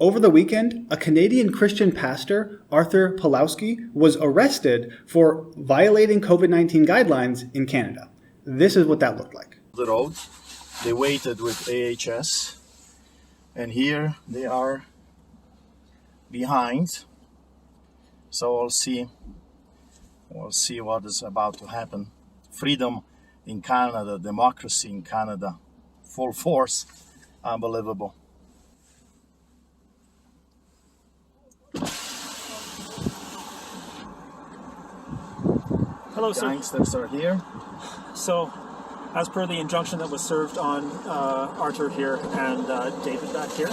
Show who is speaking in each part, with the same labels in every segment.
Speaker 1: Over the weekend, a Canadian Christian pastor, Arthur Pawlowski, was arrested for violating COVID-19 guidelines in Canada. This is what that looked like.
Speaker 2: The road, they waited with AHS, and here they are behind. So we'll see what is about to happen. Freedom in Canada, democracy in Canada, full force, unbelievable.
Speaker 3: Hello, sir.
Speaker 2: Gangsters are here.
Speaker 3: So, as per the injunction that was served on Arthur here and David back here,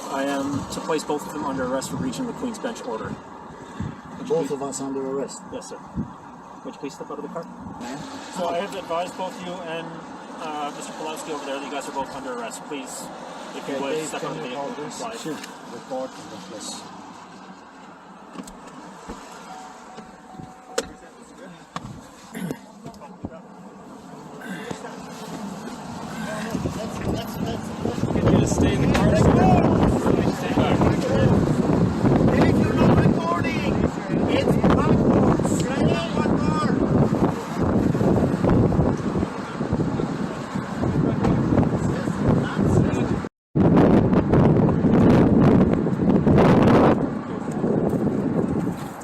Speaker 3: I am to place both of them under arrest for breaching the Queen's Bench order.
Speaker 2: Both of us under arrest?
Speaker 3: Yes, sir. Would you please step out of the car?
Speaker 2: Yeah.
Speaker 3: So I have advised both you and Mr. Pawlowski over there that you guys are both under arrest. Please, if you would, step out of the vehicle and comply.
Speaker 2: Sure. Report this.
Speaker 3: Get you to stay in the car. Stay back.
Speaker 4: If you're not recording, it's backwards. One more.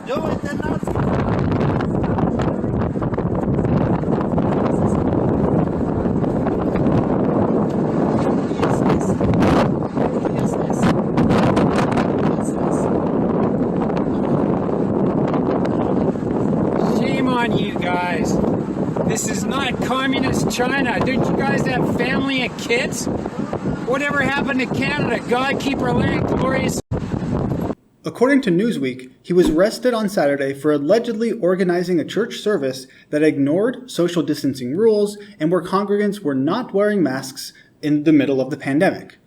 Speaker 4: Do it, then not.
Speaker 5: Shame on you guys. This is not communist China. Don't you guys have family and kids? Whatever happened to Canada? God keep our land glorious.
Speaker 1: According to Newsweek, he was arrested on Saturday for allegedly organizing a church service that ignored social distancing rules and where congregants were not wearing masks in the middle of the pandemic.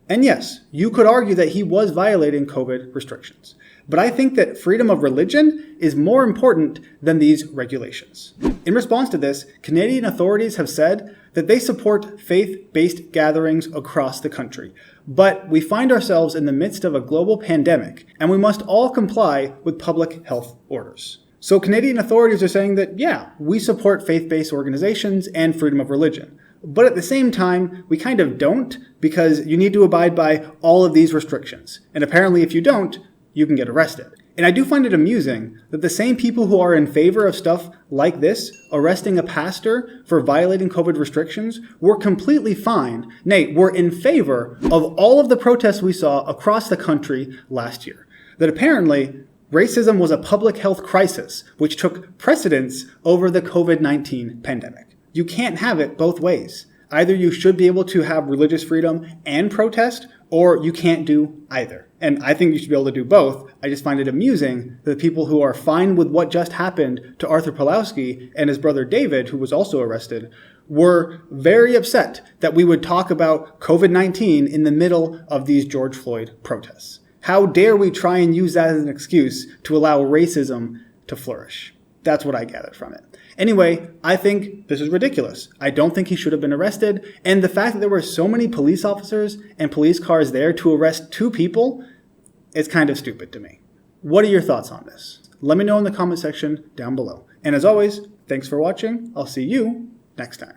Speaker 1: And yes, you could argue that he was violating COVID restrictions. But I think that freedom of religion is more important than these regulations. In response to this, Canadian authorities have said that they support faith-based gatherings across the country. But we find ourselves in the midst of a global pandemic, and we must all comply with public health orders. So Canadian authorities are saying that, yeah, we support faith-based organizations and freedom of religion. But at the same time, we kind of don't, because you need to abide by all of these restrictions. And apparently if you don't, you can get arrested. And I do find it amusing that the same people who are in favor of stuff like this, arresting a pastor for violating COVID restrictions, were completely fine, nay, were in favor of all of the protests we saw across the country last year. That apparently racism was a public health crisis, which took precedence over the COVID-19 pandemic. You can't have it both ways. Either you should be able to have religious freedom and protest, or you can't do either. And I think you should be able to do both. I just find it amusing that the people who are fine with what just happened to Arthur Pawlowski and his brother David, who was also arrested, were very upset that we would talk about COVID-19 in the middle of these George Floyd protests. How dare we try and use that as an excuse to allow racism to flourish? That's what I gathered from it. Anyway, I think this is ridiculous. I don't think he should have been arrested. And the fact that there were so many police officers and police cars there to arrest two people is kind of stupid to me. What are your thoughts on this? Let me know in the comment section down below. And as always, thanks for watching. I'll see you next time.